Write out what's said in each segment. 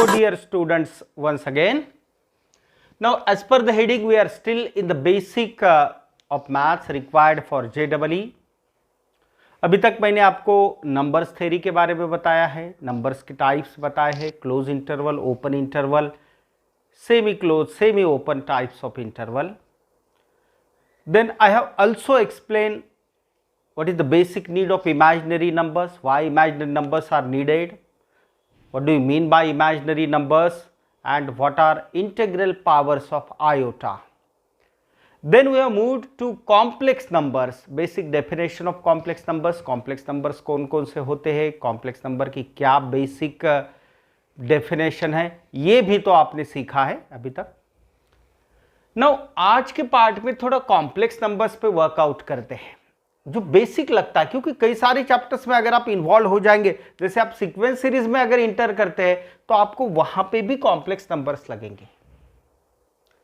Hello dear students, once again. Now as per the heading we are still in the basic of maths required for JEE. अभी तक मैंने आपको numbers theory के बारे में बताया है, नंबर्स के टाइप्स बताए हैं, close interval, open interval, semi close, semi open types of interval. Then I have also explained what is the basic need of imaginary numbers, why imaginary numbers are needed, what do you mean by imaginary numbers, and what are integral powers of iota. Then we have moved to complex numbers, basic definition of complex numbers. Complex numbers कौन कौन से होते हैं, complex number की क्या basic definition है, ये भी तो आपने सीखा है अभी तक. Now आज के पार्ट में थोड़ा complex numbers पे वर्कआउट करते हैं जो बेसिक लगता है, क्योंकि कई सारे चैप्टर्स में अगर आप इन्वॉल्व हो जाएंगे, जैसे आप सीक्वेंस सीरीज में अगर इंटर करते हैं तो आपको वहां पे भी कॉम्प्लेक्स नंबर्स लगेंगे,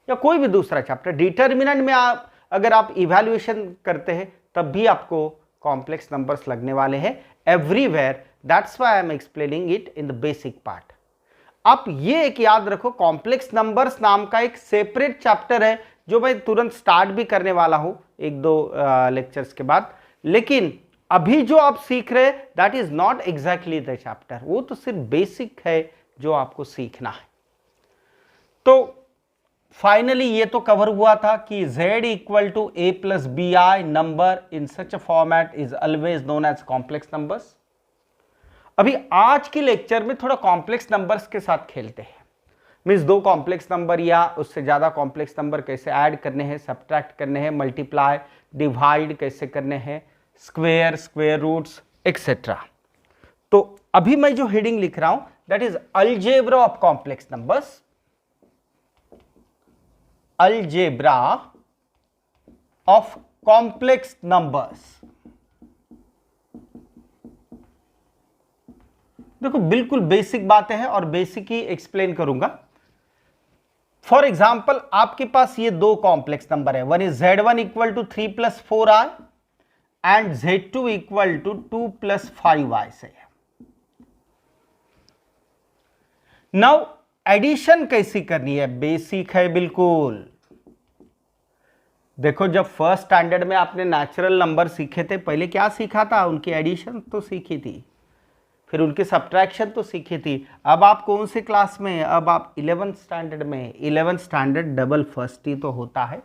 या कोई भी दूसरा चैप्टर डिटरमिनेंट में अगर आप इवैल्यूएशन करते हैं तब भी आपको कॉम्प्लेक्स नंबर्स लगने वाले हैं everywhere. That's why I am explaining it in the basic part. आप ये एक याद रखो, कॉम्प्लेक्स नंबर्स नाम का एक सेपरेट चैप्टर है जो मैं तुरंत स्टार्ट भी करने वाला हूं एक दो लेक्चर्स के बाद. लेकिन अभी जो आप सीख रहे हैं that is not exactly the chapter, वो तो सिर्फ बेसिक है जो आपको सीखना है. तो फाइनली ये तो कवर हुआ था कि z equal to a plus b i number in such a format is always known as complex numbers. अभी आज के लेक्चर में थोड़ा कॉम्प्लेक्स नंबर्स के साथ खेलते हैं. मीन्स दो कॉम्प्लेक्स नंबर या उससे ज्यादा कॉम्प्लेक्स नंबर कैसे ऐड करने हैं, सब्ट्रैक्ट करने हैं, मल्टीप्लाई डिवाइड कैसे करने हैं, स्क्वायर, स्क्वायर रूट्स एक्सेट्रा. तो अभी मैं जो हेडिंग लिख रहा हूं that is algebra of complex numbers. Algebra of complex numbers. देखो बिल्कुल बेसिक बातें हैं और बेसिक ही एक्सप्लेन करूंगा. फॉर एग्जाम्पल आपके पास ये दो कॉम्प्लेक्स नंबर है, one is z1 equal to 3 plus 4i and z2 equal to 2 plus 5i say. Now addition कैसी करनी है, बेसिक है बिल्कुल. देखो जब फर्स्ट स्टैंडर्ड में आपने नेचुरल नंबर सीखे थे, पहले क्या सीखा था, उनकी एडिशन तो सीखी थी, फिर उनकी सब्ट्रैक्शन तो सीखी थी. अब आप कौन से क्लास में, अब आप 11th स्टैंडर्ड में. 11th स्टैंडर्ड डबल फर्स्ट ही तो होता है,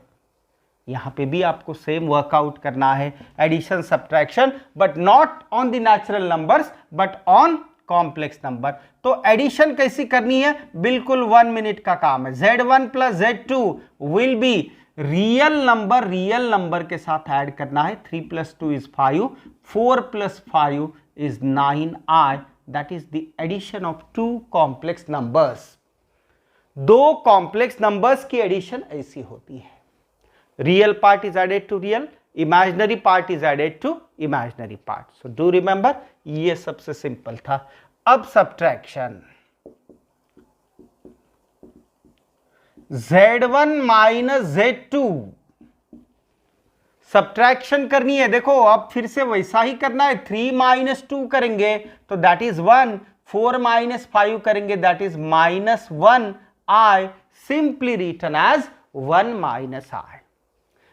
यहां पे भी आपको सेम वर्कआउट करना है, addition subtraction, but not on the natural numbers but on complex number. तो एडिशन कैसी करनी है, बिल्कुल 1 मिनट का काम है. z1 plus z2 will be real number के साथ ऐड करना है. 3 plus 2 is 5, 4 plus 5 is 9i. that is the addition of two complex numbers. दो complex numbers की addition ऐसी होती है, real part is added to real, imaginary part is added to imaginary part. so do remember, ये सबसे simple था. अब subtraction, z1 minus z2 subtraction करनी है. देखो अब फिर से वैसा ही करना है, 3 माइनस 2 करेंगे तो दैट इज 1, 4 माइनस 5 करेंगे that is minus 1i, simply written as 1 minus i.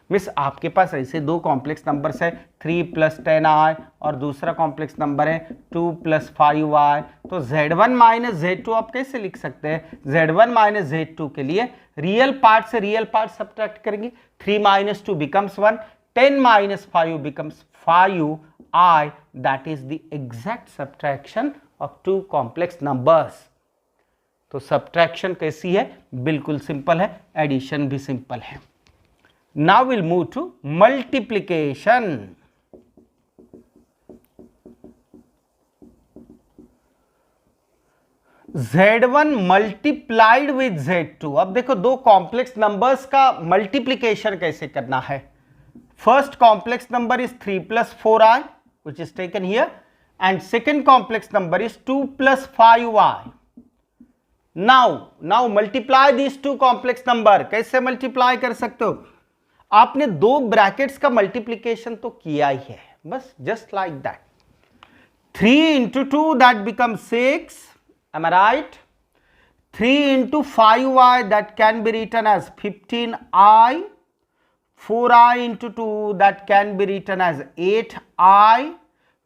मिस आपके पास ऐसे दो कॉम्प्लेक्स नंबर्स है, 3 प्लस 10i और दूसरा कॉम्प्लेक्स नंबर है 2 प्लस 5i. तो z1 माइनस z2 आप कैसे लिख सकते हैं, z1 माइनस z2 के लिए रियल पार्ट से रियल पार्ट सब्ट्रैक्ट करेंगे. 3 minus 2 becomes 1, 10 minus 5 becomes 5i. that is the exact subtraction of two complex numbers. तो subtraction कैसी है, बिल्कुल सिंपल है, एडिशन भी सिंपल है. Now we'll move to multiplication. z1 multiplied with z2. अब देखो दो कॉम्प्लेक्स नंबर्स का मल्टीप्लीकेशन कैसे करना है. First complex number is 3 plus 4i which is taken here, and second complex number is 2 plus 5i. Now multiply these two complex number. कैसे multiply कर सकते हो, आपने दो ब्रैकेट्स का मल्टीप्लीकेशन तो किया ही है, बस just like that. 3 into 2 that becomes 6, am I right? 3 into 5y, that can be written as 15i. 4i into 2, that can be written as 8i.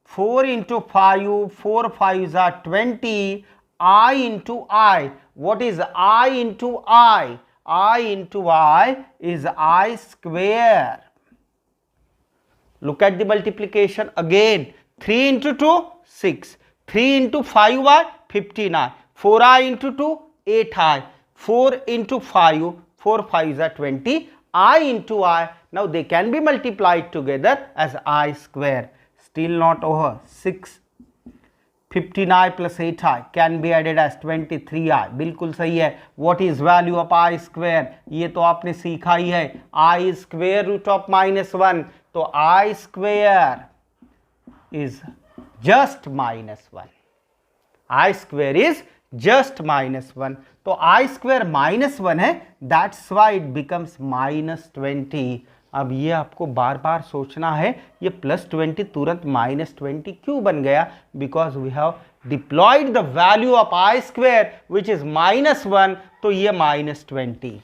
4 into 5, 4 5s are 20. I into I. What is I into I? I into I is I square. Look at the multiplication again. 3 into 2, 6. 3 into 5y, 15i. 4i into 2, 8i. 4 into 5, 4 5s are 20. I into I. Now they can be multiplied together as I square. Still not over. 6 15i plus 8i can be added as 23i. बिल्कुल सही है. What is value of I square? ये तो आपने सीखा ही है. I square root of -1. तो I square is just -1. I square is just -1. तो I square -1 है. That's why it becomes -20. अब ये आपको बार बार सोचना है, ये +20 तुरंत -20 क्यों बन गया? Because we have deployed the value of I square which is -1, तो ये -20.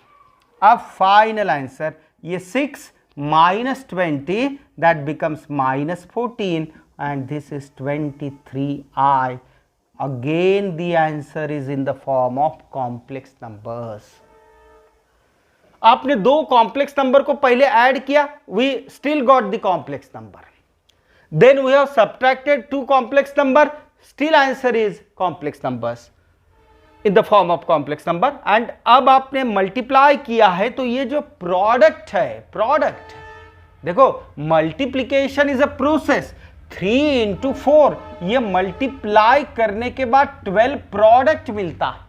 अब फाइनल आंसर ये 6 -20 that becomes -14 and this is 23i. Again the answer is in the form of complex numbers. आपने दो कॉम्प्लेक्स नंबर को पहले add किया, we still got the complex number. Then we have subtracted two complex number, still answer is complex numbers in the form of complex number. And अब आपने multiply किया है, तो ये जो प्रोडक्ट है, प्रोडक्ट देखो, multiplication is a process. 3 into 4 ये मल्टीप्लाई करने के बाद 12 प्रोडक्ट मिलता है.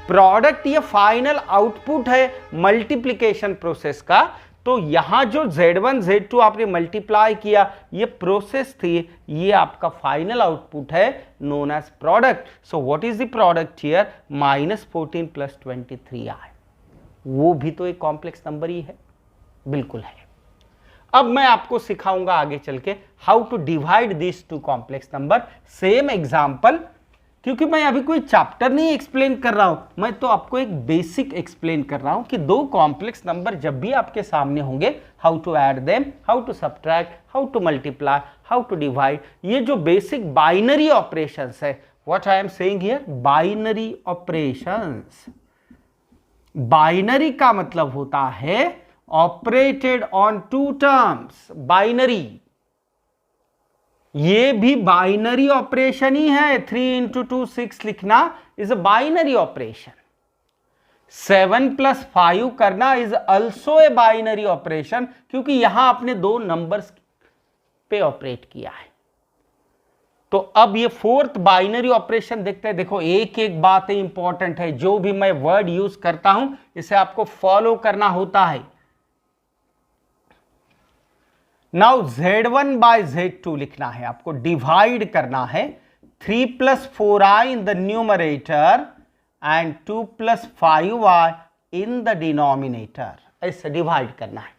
प्रोडक्ट ये फाइनल आउटपुट है मल्टीप्लिकेशन प्रोसेस का. तो यहां जो Z1 Z2 आपने मल्टीप्लाई किया, ये प्रोसेस थी, ये आपका फाइनल आउटपुट है known as product. So what is the product here? -14 + 23i. वो भी तो एक कॉम्प्लेक्स नंबर ही है. बिल्कुल है. अब मैं आपको सिखाऊंगा आगे चल के how to divide this two complex number. Same example, क्योंकि मैं अभी कोई चैप्टर नहीं एक्सप्लेन कर रहा हूं, मैं तो आपको एक बेसिक एक्सप्लेन कर रहा हूं कि दो कॉम्प्लेक्स नंबर जब भी आपके सामने होंगे, how to add them, how to subtract, how to multiply, how to divide. ये जो बेसिक बाइनरी ऑपरेशंस है, what I am saying here, binary operations. Binary का मतलब होता है operated on two terms. Binary ये भी बाइनरी ऑपरेशन ही है. 3 into 2 6 लिखना इज अ बाइनरी ऑपरेशन. 7 + 5 करना is also a binary operation, क्योंकि यहां आपने दो नंबर्स पे ऑपरेट किया है. तो अब ये फोर्थ बाइनरी ऑपरेशन देखते हैं. देखो, एक एक बात इंपॉर्टेंट है, जो भी मैं वर्ड यूज करता हूं इसे आपको फॉलो करना होता है. नाउ Z1 by Z2 लिखना है, आपको डिवाइड करना है. 3 + 4i in the numerator and 2 + 5y in the denominator. ऐसे डिवाइड करना है.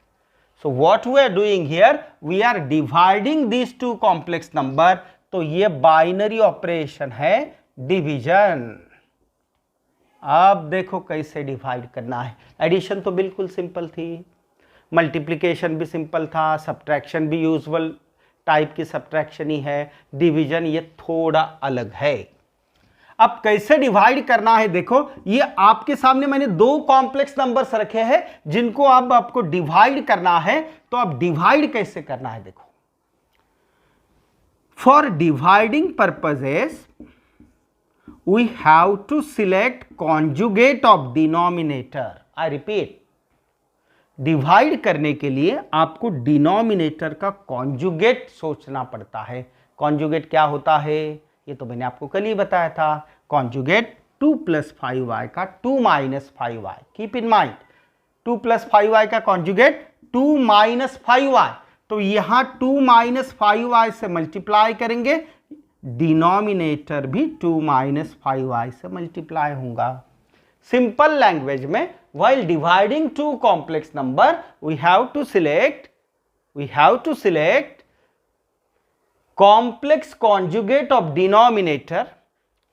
So what we are doing here, we are dividing this two complex number. तो ये बाइनरी ऑपरेशन है डिवीजन. अब देखो कैसे डिवाइड करना है. एडिशन तो बिल्कुल सिंपल थी, मल्टीप्लिकेशन भी सिंपल था, सब्ट्रैक्शन भी यूजुअल टाइप की सब्ट्रैक्शन ही है. डिवीजन ये थोड़ा अलग है. अब कैसे डिवाइड करना है, देखो, ये आपके सामने मैंने दो कॉम्प्लेक्स नंबर्स रखे हैं जिनको अब आपको डिवाइड करना है. तो अब डिवाइड कैसे करना है, देखो. For dividing purposes we have to select conjugate of denominator. I repeat, divide करने के लिए आपको डिनोमिनेटर का कॉन्जुगेट सोचना पड़ता है. कॉन्जुगेट क्या होता है, ये तो मैंने आपको कल ही बताया था. कॉन्जुगेट 2 + 5y का 2 - 5y. Keep in mind, 2 + 5y का कॉन्जुगेट 2 - 5y. तो यहां 2 - 5y से मल्टीप्लाई करेंगे, डिनोमिनेटर भी 2 - 5y से मल्टीप्लाई होगा. सिंपल लैंग्वेज में, while dividing two complex number, we have to select complex conjugate of denominator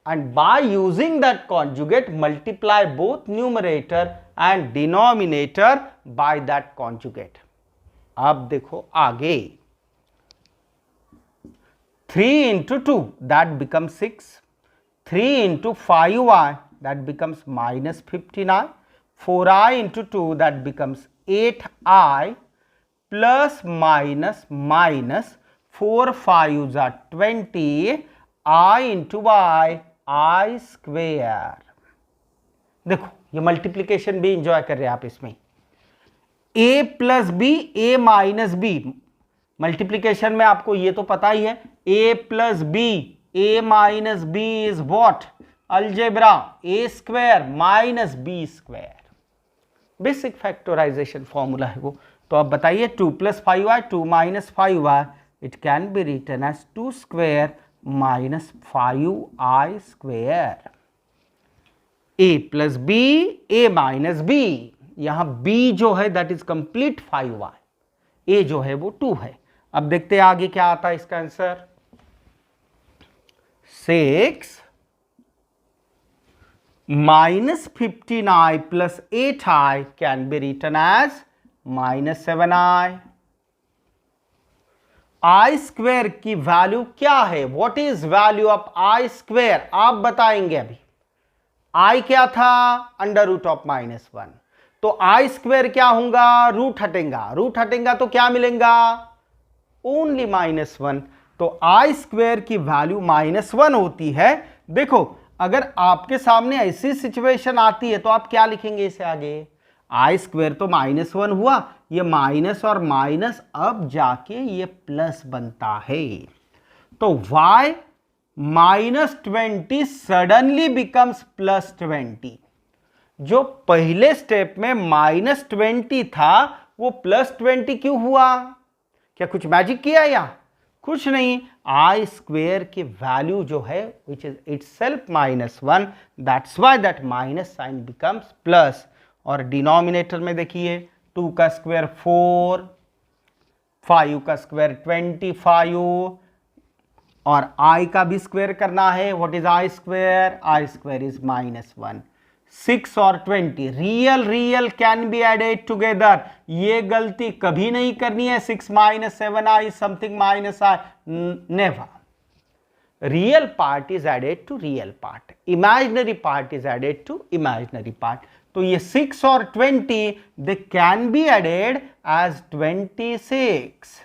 and by using that conjugate multiply both numerator and denominator by that conjugate. अब देखो आगे 3 into 2 that becomes 6, 3 into 5y that becomes minus 59, 4i into 2 that becomes 8i plus minus minus 4 5s are 20, i into y i square. देखो ये multiplication भी enjoy कर रहे हैं आप इसमें, a plus b a minus b, multiplication में आपको ये तो पता ही है, a plus b a minus b is what, algebra a square minus b square, basic factorization formula है वो। तो अब बताइए 2 plus 5y 2 minus 5y it can be written as 2 square minus 5i square. a plus b a minus b, यहां b जो है that is complete 5y, a जो है वो 2 है। अब देखते हैं आगे क्या आता है इसका answer, 6 minus 59 plus 8i can be written as minus 7i. I square की वैल्यू क्या है, what is value of I square, आप बताएंगे अभी। I क्या था, अंडर रूट ऑफ -1, तो I स्क्वेयर क्या होगा, रूट हटेगा, रूट हटेगा तो क्या मिलेगा, ओनली -1, तो I स्क्वेयर की वैल्यू -1 होती है। देखो अगर आपके सामने ऐसी सिचुएशन आती है तो आप क्या लिखेंगे इसे आगे, I स्क्वेयर तो -1 हुआ, ये माइनस और माइनस अब जाके ये प्लस बनता है, तो y -20 सडनली बिकम्स +20। जो पहले स्टेप में -20 था वो +20 क्यों हुआ, क्या कुछ मैजिक किया या कुछ नहीं, I स्क्वेयर की वैल्यू जो है which is itself -1, that's why that minus sign becomes plus. और डिनोमिनेटर में देखिए 2 का स्क्वायर 4, 5 का स्क्वायर 25 और I का भी स्क्वायर करना है, what is I square, I square is -1। 6 और 20 real real can be added together, ये गलती कभी नहीं करनी है, 6 - 7i something -i, never. Real part is added to real part, imaginary part is added to imaginary part. तो ये 6 और 20 they can be added as 26।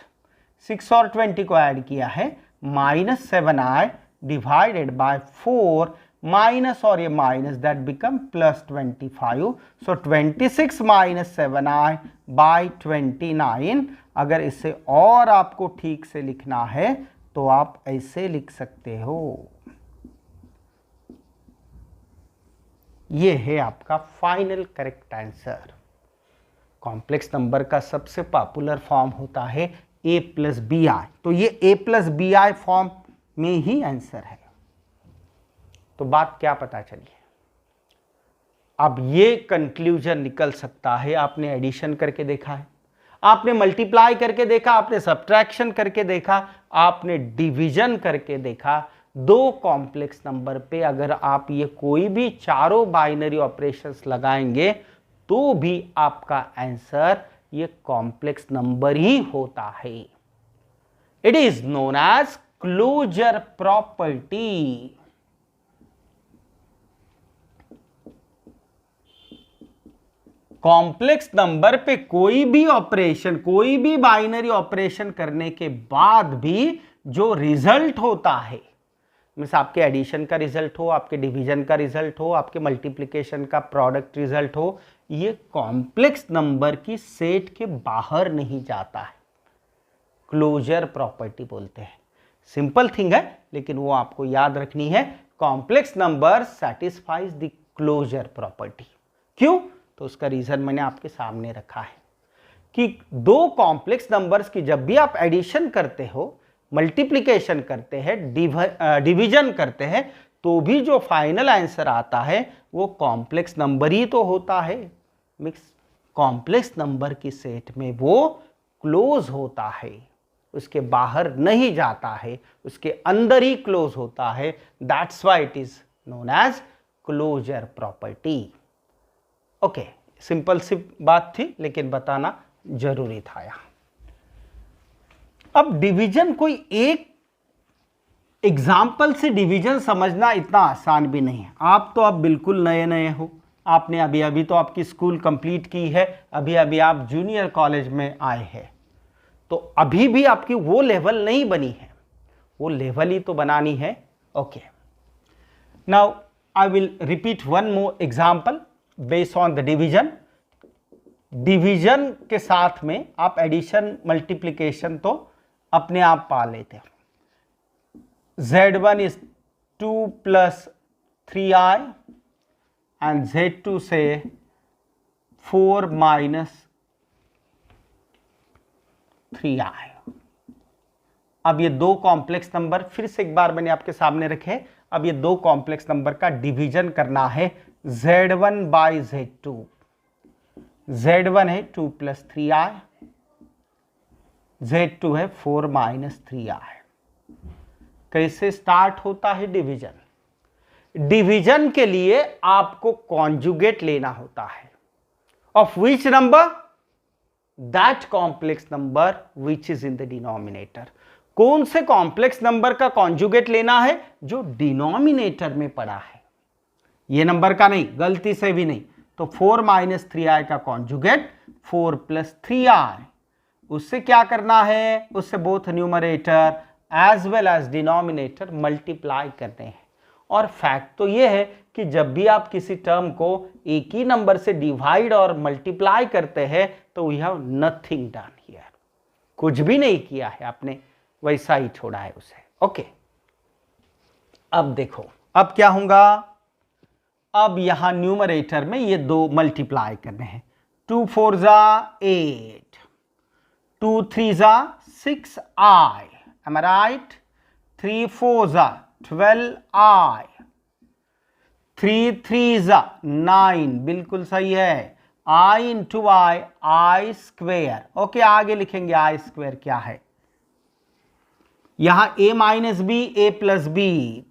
6 और 20 को ऐड किया है, -7i डिवाइडेड बाय 4, माइनस और ये minus that become +25, so 26 - 7i by 29। अगर इसे और आपको ठीक से लिखना है तो आप ऐसे लिख सकते हो, ये है आपका final correct answer. Complex number का सबसे पॉपुलर फॉर्म होता है a प्लस बी आई, तो ये a plus b i form में ही आंसर है। तो बात क्या पता चली, अब ये कंक्लूजन निकल सकता है, आपने एडिशन करके देखा है, आपने मल्टीप्लाई करके देखा, आपने सब्ट्रैक्शन करके देखा, आपने डिवीजन करके देखा, दो कॉम्प्लेक्स नंबर पे अगर आप ये कोई भी चारों बाइनरी ऑपरेशंस लगाएंगे तो भी आपका आंसर ये कॉम्प्लेक्स नंबर ही होता है। It is known as closure property. Complex number पे कोई भी ऑपरेशन, कोई भी बाइनरी ऑपरेशन करने के बाद भी जो रिजल्ट होता है, मीन्स आपके एडिशन का रिजल्ट हो, आपके डिवीजन का रिजल्ट हो, आपके मल्टीप्लिकेशन का प्रोडक्ट रिजल्ट हो, ये कॉम्प्लेक्स नंबर की सेट के बाहर नहीं जाता है, क्लोजर प्रॉपर्टी बोलते हैं। सिंपल थिंग है लेकिन वो आपको याद रखनी है, complex number satisfies the closure property. क्यों, तो उसका रीजन मैंने आपके सामने रखा है कि दो कॉम्प्लेक्स नंबर्स की जब भी आप एडिशन करते हो, मल्टीप्लिकेशन करते हैं, डिवीजन करते हैं, तो भी जो फाइनल आंसर आता है वो कॉम्प्लेक्स नंबर ही तो होता है। मिक्स कॉम्प्लेक्स नंबर की सेट में वो क्लोज होता है, उसके बाहर नहीं जाता है, उसके अंदर ही क्लोज होता है, that's why it is known as closure property. Okay, simple सी बात थी लेकिन बताना जरूरी था यहां। अब डिवीजन, कोई एक एग्जाम्पल से डिवीजन समझना इतना आसान भी नहीं है। आप तो अब बिल्कुल नए नए हो, आपने अभी अभी तो आपकी स्कूल कंप्लीट की है, अभी अभी आप जूनियर कॉलेज में आए हैं, तो अभी भी आपकी वो लेवल नहीं बनी है, वो लेवल ही तो बनानी है। Okay, now I will repeat one more example based on the division. Division के साथ में आप एडिशन मल्टीप्लिकेशन तो अपने आप पा लेते हो। Z1 is 2 plus 3i and Z2 से 4 minus 3i। अब ये दो कॉम्प्लेक्स नंबर फिर से एक बार मैंने आपके सामने रखे। अब ये दो कॉम्प्लेक्स नंबर का डिवीजन करना है Z1 by Z2। Z1 है 2 plus 3i, Z2 है 4 minus 3i। कैसे स्टार्ट होता है डिवीजन? डिवीजन के लिए आपको कॉन्जुगेट लेना होता है of which number? That complex number which is in the denominator. कौन से कॉम्प्लेक्स नंबर का कॉन्जुगेट लेना है? जो डिनोमिनेटर में पड़ा है, ये नंबर का नहीं, गलती से भी नहीं। तो 4 minus 3i का कॉन्जुगेट 4 plus 3i। उससे क्या करना है? उससे both numerator as well as denominator multiply करते हैं। और फैक्ट तो ये है कि जब भी आप किसी टर्म को एक ही नंबर से डिवाइड और मल्टीप्लाई करते हैं तो we have nothing done here, कुछ भी नहीं किया है आपने, वैसा ही छोड़ा है उसे। ओके, अब देखो अब क्या होगा। अब यहां न्यूमरेटर में ये दो मल्टीप्लाई करने हैं। 2 4 जा 8, 2 3 जा 6i, am I right? 3 4 are 12i, 3 3 are 9, बिल्कुल सही है। I into I square. Okay, आगे लिखेंगे I स्क्वेयर क्या है। यहां a minus b a plus b,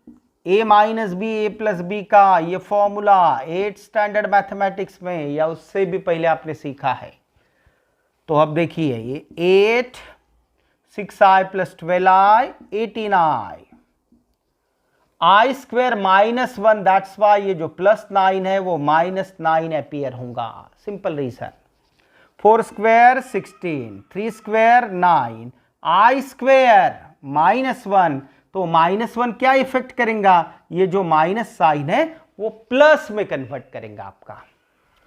a minus b a plus b का ये फॉर्मूला 8 स्टैंडर्ड मैथमेटिक्स में या उससे भी पहले आपने सीखा है। तो अब देखिए ये 8 6i plus 12i 18i, i square minus 1, that's why ये जो प्लस 9 है वो माइनस 9 अपीयर होगा। Simple reason. 4 square 16, 3 square 9, i square minus 1, तो माइनस 1 क्या इफेक्ट करेगा? ये जो माइनस साइन है वो प्लस में कन्वर्ट करेगा आपका।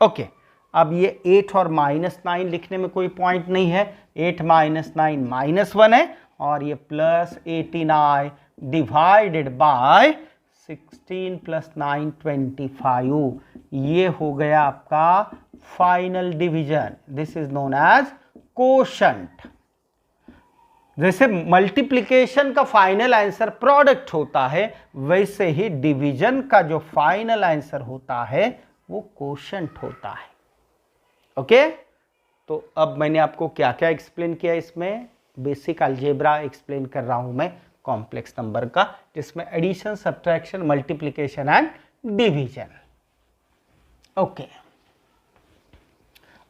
ओके, अब ये 8 और माइनस 9 लिखने में कोई पॉइंट नहीं है। 8 माइनस 9 माइनस 1 है और ये plus 18i divided by 16 plus 9 25। ये हो गया आपका final division. This is known as quotient. जैसे मल्टीप्लिकेशन का फाइनल आंसर प्रोडक्ट होता है, वैसे ही डिवीजन का जो फाइनल आंसर होता है वो कोशंट होता है। ओके, तो अब मैंने आपको क्या क्या एक्सप्लेन किया इसमें? बेसिक अलजेब्रा एक्सप्लेन कर रहा हूं मैं कॉम्प्लेक्स नंबर का, जिसमें addition, subtraction, multiplication and division. Okay,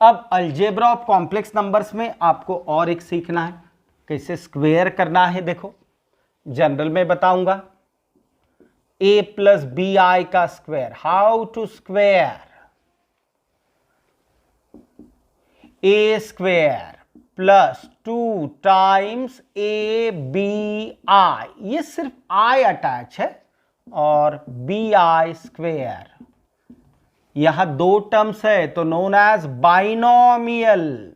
अब अलजेब्रा ऑफ कॉम्प्लेक्स नंबर्स में आपको और एक सीखना है, कैसे स्क्वेयर करना है। देखो, जनरल में बताऊंगा a प्लस बी आई का square, how to square a square plus 2 times a b i, ये सिर्फ i अटैच है, और बी आई स्क्वेयर। यहां दो टर्म्स है तो नोन एज बाइनोमियल।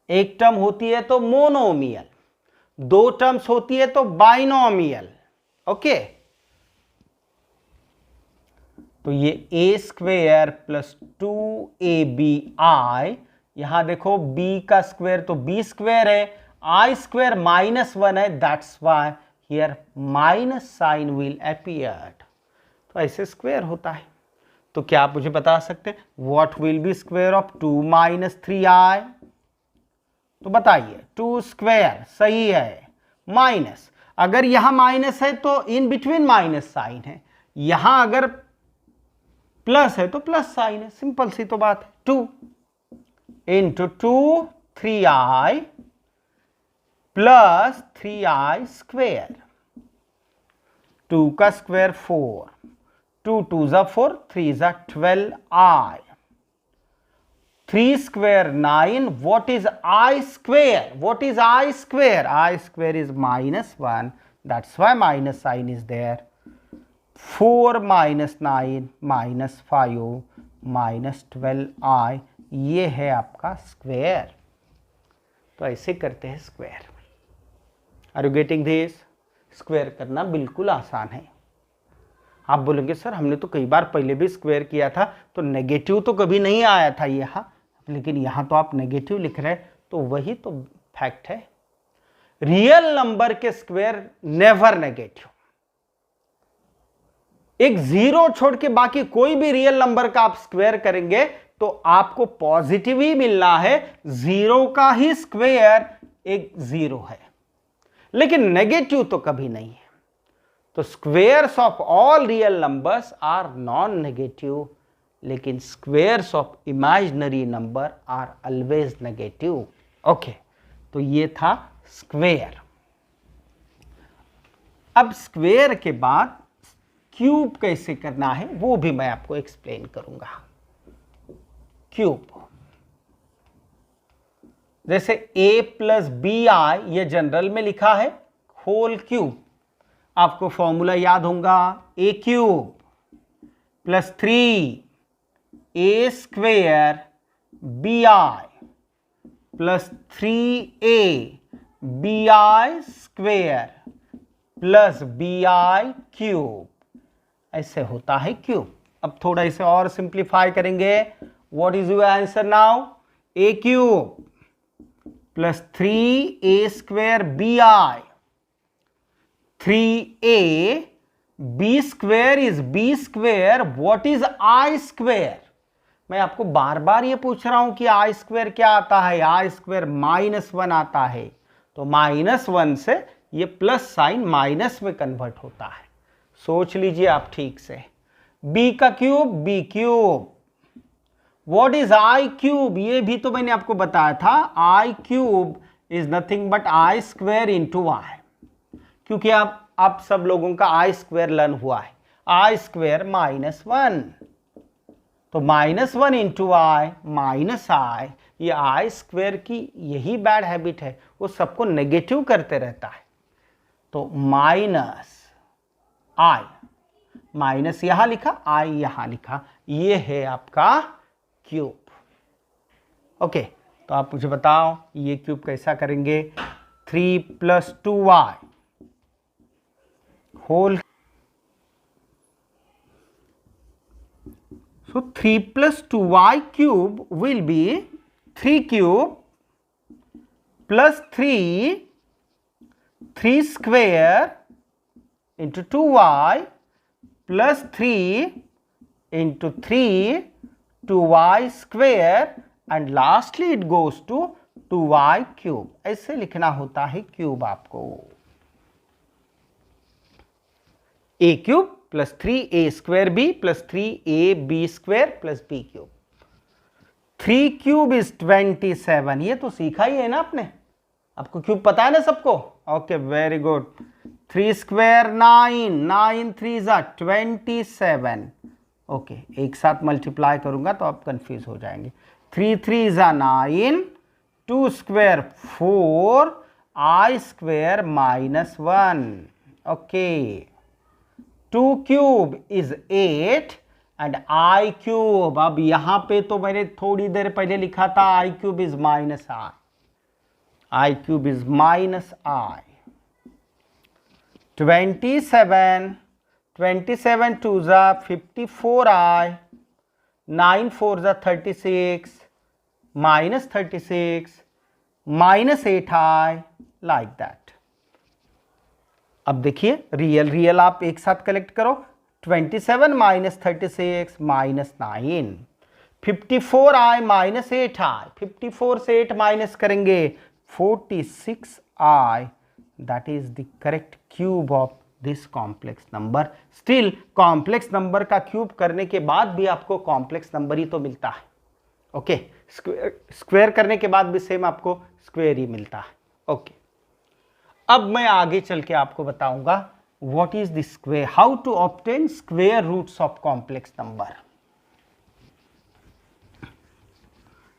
एक टर्म होती है तो मोनोमियल, दो टर्म्स होती है तो बाइनोमियल। ओके, तो ये a स्क्वेयर प्लस 2ab, यहां देखो b का स्क्वायर तो b स्क्वायर है, i स्क्वायर माइनस 1 है, that's why here minus sign will appear. तो ऐसे स्क्वायर होता है। तो क्या आप मुझे बता सकते हैं what will be square of 2 minus 3i? तो बताइए, 2 स्क्वायर सही है, माइनस, अगर यहां माइनस है तो इन बिटवीन माइनस साइन है, यहां अगर प्लस है तो प्लस साइन है, सिंपल सी तो बात है। 2 into 2 3i plus 3i square, 2 का स्क्वायर 4, 2 2 जा 4, 3 जा 12i, 3 square 9. What is I square? What is I square? I square is -1. That's why minus sign is there. 4 minus 9 minus 5 minus 12i, ये है आपका स्क्वायर। तो ऐसे करते हैं square. Are you getting this? Square करना बिल्कुल आसान है। आप बोलेंगे सर हमने तो कई बार पहले भी स्क्वायर किया था, तो नेगेटिव तो कभी नहीं आया था यहाँ, लेकिन यहाँ तो आप नेगेटिव लिख रहे हैं, तो वही तो फैक्ट है। रियल नंबर के स्क्वायर नेवर नेगेटिव। एक जीरो छोड़ के बाकी कोई भी रियल नंबर का आप स्क्वायर करेंगे तो आपको पॉजिटिव ही मिलना है। जीरो का ही स्क्वायर एक जीरो है, लेकिन नेगेटिव तो कभी नहीं है। तो squares of all real numbers are non negative, लेकिन squares of imaginary number are always negative. Okay, तो ये था स्क्वेयर। अब स्क्वेयर के बाद क्यूब कैसे करना है वो भी मैं आपको एक्सप्लेन करूंगा। क्यूब जैसे a प्लस बी आई, ये जनरल में लिखा है होल क्यूब। आपको फॉर्मूला याद होगा, a cube plus 3a square b i plus 3a b i square plus b i cube, ऐसे होता है क्यूब। अब थोड़ा इसे और सिंप्लीफाई करेंगे। What is your answer now? a cube plus 3a square b i, 3a b square is b square. What is i square? मैं आपको बार बार ये पूछ रहा हूं कि i स्क्वेयर क्या आता है। i स्क्वेयर -1 आता है, तो -1 से ये प्लस साइन माइनस में कन्वर्ट होता है। सोच लीजिए आप ठीक से। b का cube b cube. What is i cube? ये भी तो मैंने आपको बताया था। i cube is nothing but i square into i, क्योंकि आप सब लोगों का i स्क्वेयर लर्न हुआ है। i स्क्वेयर -1, तो -1 इंटू आई माइनस आई। ये i स्क्वेयर की यही बैड हैबिट है, वो सबको नेगेटिव करते रहता है। तो माइनस आई, माइनस यहां लिखा, आई यहां लिखा, ये है आपका क्यूब। ओके, तो आप मुझे बताओ ये क्यूब कैसा करेंगे। 3 plus 2y whole, so 3 plus 2y cube will be 3 cube plus 3 square into 2y plus 3 into 3 2y square and lastly it goes to 2y cube। ऐसे लिखना होता है क्यूब आपको। a cube plus 3a square b plus 3ab square plus b cube. 3 cube is 27, ये तो सीखा ही है ना आपने। आपको क्यूब पता है ना सबको? Okay, very good. 3 स्क्वेयर 9, 9 3 जा 27। ओके, एक साथ मल्टीप्लाई करूंगा तो आप कंफ्यूज हो जाएंगे। 3 3 जा 9, 2 square 4, i square -1। Okay, 2 cube is 8 and i cube, अब यहां पे तो मैंने थोड़ी देर पहले लिखा था i cube is -i cube is -i। 27 2 जा 54i, 9 4 जा 36, -36 -8i, लाइक दैट। अब देखिए रियल आप एक साथ कलेक्ट करो। 27 - 36 -9, 54i -8i, 54 से 8 माइनस करेंगे 46i, that is the correct cube of this complex number. Still complex number का क्यूब करने के बाद भी आपको कॉम्प्लेक्स नंबर ही तो मिलता है। ओके, स्क्वायर करने के बाद भी सेम आपको स्क्वायर ही मिलता है। ओके, अब मैं आगे चल के आपको बताऊंगा what is the square, how to obtain square roots of complex number.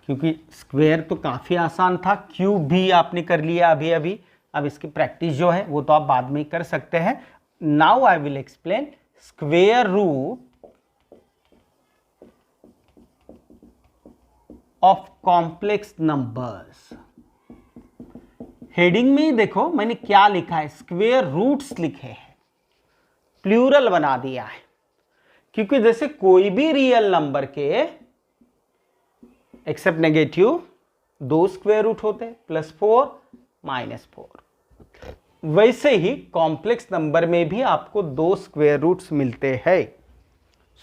क्योंकि स्क्वायर तो काफी आसान था, क्यूब भी आपने कर लिया अभी अभी, अब इसकी प्रैक्टिस जो है वो तो आप बाद में कर सकते हैं। Now I will explain square root of complex numbers. Heading में देखो मैंने क्या लिखा है, स्क्वायर रूट्स लिखे हैं, प्लूरल बना दिया है, क्योंकि जैसे कोई भी रियल नंबर के एक्सेप्ट नेगेटिव दो स्क्वायर रूट होते हैं, +4 -4, वैसे ही कॉम्प्लेक्स नंबर में भी आपको दो स्क्वायर रूट्स मिलते हैं।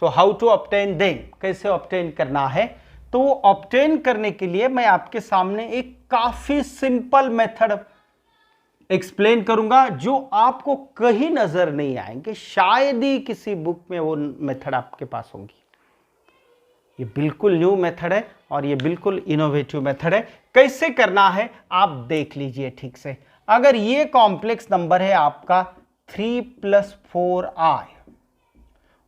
So how to obtain them, कैसे ऑब्टेन करना है, तो ऑब्टेन करने के लिए मैं आपके सामने एक काफी सिंपल मेथड एक्सप्लेन करूंगा जो आपको कहीं नजर नहीं आएंगे, शायद ही किसी बुक में वो मेथड आपके पास होगी। ये बिल्कुल न्यू मेथड है और ये बिल्कुल इनोवेटिव मेथड है। कैसे करना है आप देख लीजिए ठीक से। अगर ये कॉम्प्लेक्स नंबर है आपका 3 + 4i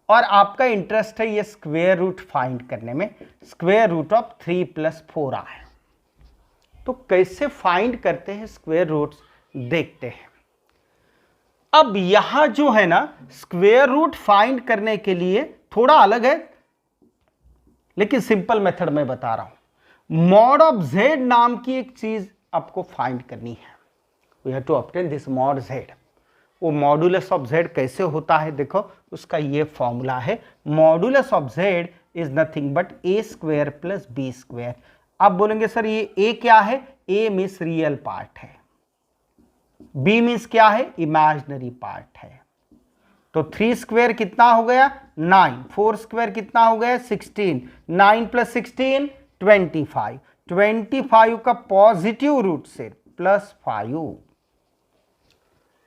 और आपका इंटरेस्ट है ये स्क्वायर रूट फाइंड करने में, स्क्वायर रूट ऑफ 3 + 4i, तो कैसे फाइंड करते हैं स्क्वायर रूट्स देखते हैं। अब यहां जो है ना, स्क्वायर रूट फाइंड करने के लिए थोड़ा अलग है, लेकिन सिंपल मेथड मैं बता रहा हूं। मॉड ऑफ z नाम की एक चीज आपको फाइंड करनी है। We have to obtain this mod z। वो मॉडुलस ऑफ z कैसे होता है, देखो उसका ये फॉर्मूला है, modulus of z is nothing but a² + b²। आप बोलेंगे सर ये a क्या है, a मीन्स रियल पार्ट है, b मीन्स क्या है, इमेजिनरी पार्ट है। तो 3² कितना हो गया 9, 4² कितना हो गया 16, 9 + 16 25, 25 का पॉजिटिव रूट से +5।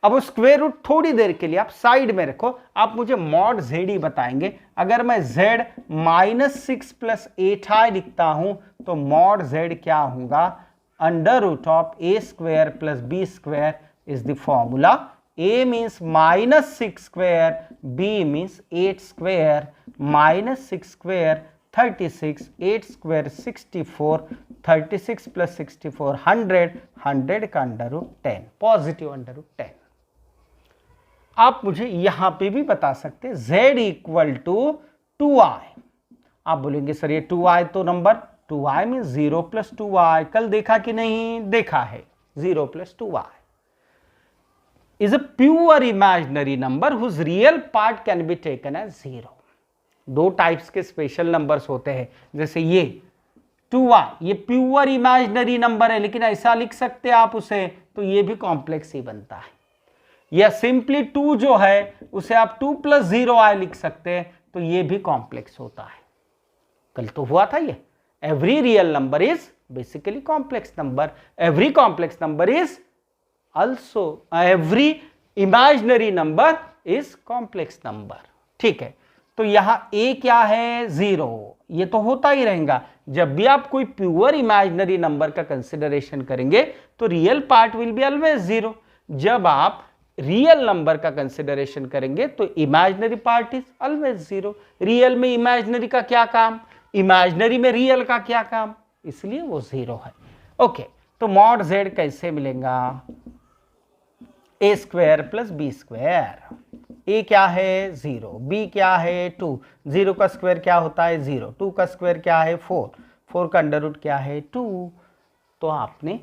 अब स्क्वायर रूट थोड़ी देर के लिए आप साइड में रखो, आप मुझे मॉड z ही बताएंगे। अगर मैं z -6 + 8i लिखता हूं तो मॉड z क्या होगा, √a² + b² is the formula. a means -6², b means 8², -6² 36, 8² 64, 36 + 64 100, 100 का √10, पॉजिटिव √10। आप मुझे यहां पे भी बता सकते हैं z = 2i। आप बोलेंगे सर ये 2i तो नंबर, 2i मीन 0 + 2i, कल देखा कि नहीं, देखा है, 0 + 2i is a pure imaginary number whose real part can be taken as 0। दो टाइप्स के स्पेशल नंबर्स होते हैं, जैसे ये 2i, ये प्योर इमेजिनरी नंबर है, लेकिन ऐसा लिख सकते हैं आप उसे, तो ये भी कॉम्प्लेक्स ही बनता है। या सिंपली 2 जो है उसे आप 2 + 0i लिख सकते हैं, तो ये भी कॉम्प्लेक्स होता है। कल तो हुआ था ये, every real number is basically complex number, every complex number is also every imaginary number is complex number। ठीक है, तो यहां a क्या है 0, ये तो होता ही रहेगा। जब भी आप कोई प्योर इमेजिनरी नंबर का कंसिडरेशन करेंगे तो real part will be always 0। जब आप रियल नंबर का कंसिडरेशन करेंगे तो imaginary part is always 0। Real में इमेजिनरी का क्या काम, इमेजिनरी में रियल का क्या काम, इसलिए वो 0 है। ओके, तो मॉड z कैसे मिलेगा, a² + b²। a क्या है 0, b क्या है 2, 0 का स्क्वायर क्या होता है 0, 2 का स्क्वायर क्या है 4, 4 का √ क्या है 2। तो आपने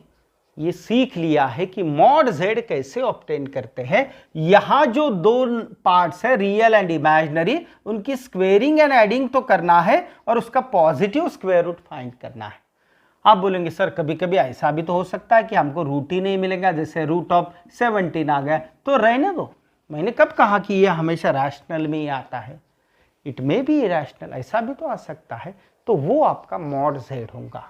ये सीख लिया है कि मॉड z कैसे ऑब्टेन करते हैं। यहां जो दो पार्ट्स है रियल एंड इमेजिनरी, उनकी स्क्वेयरिंग एंड एडिंग तो करना है और उसका पॉजिटिव स्क्वायर रूट फाइंड करना है। आप बोलेंगे सर कभी कभी ऐसा भी तो हो सकता है कि हमको रूट ही नहीं मिलेगा, जैसे √17 आ गया, तो रहने दो। मैंने कब कहा कि ये हमेशा रैशनल में ही आता है, इट में भी इरैशनल, ऐसा भी तो आ सकता है, तो वो आपका मॉड z होगा।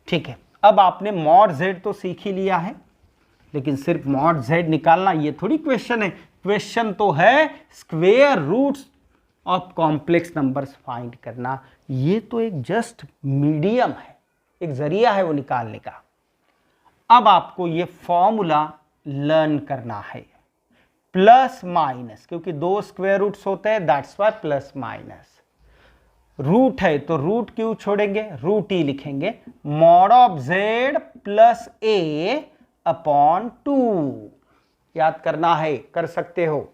ठीक है, अब आपने मॉड z तो सीख ही लिया है, लेकिन सिर्फ मॉड z निकालना ये थोड़ी क्वेश्चन है। क्वेश्चन तो है square roots of complex numbers find करना। ये तो एक जस्ट मीडियम है, एक जरिया है वो निकालने का। अब आपको ये फॉर्मूला लर्न करना है, प्लस माइनस, क्योंकि दो स्क्वायर रूट्स होते हैं, that's why plus minus. Root है तो रूट क्यों छोड़ेंगे, रूट ही लिखेंगे। Mod of z plus a upon 2, याद करना है, कर सकते हो।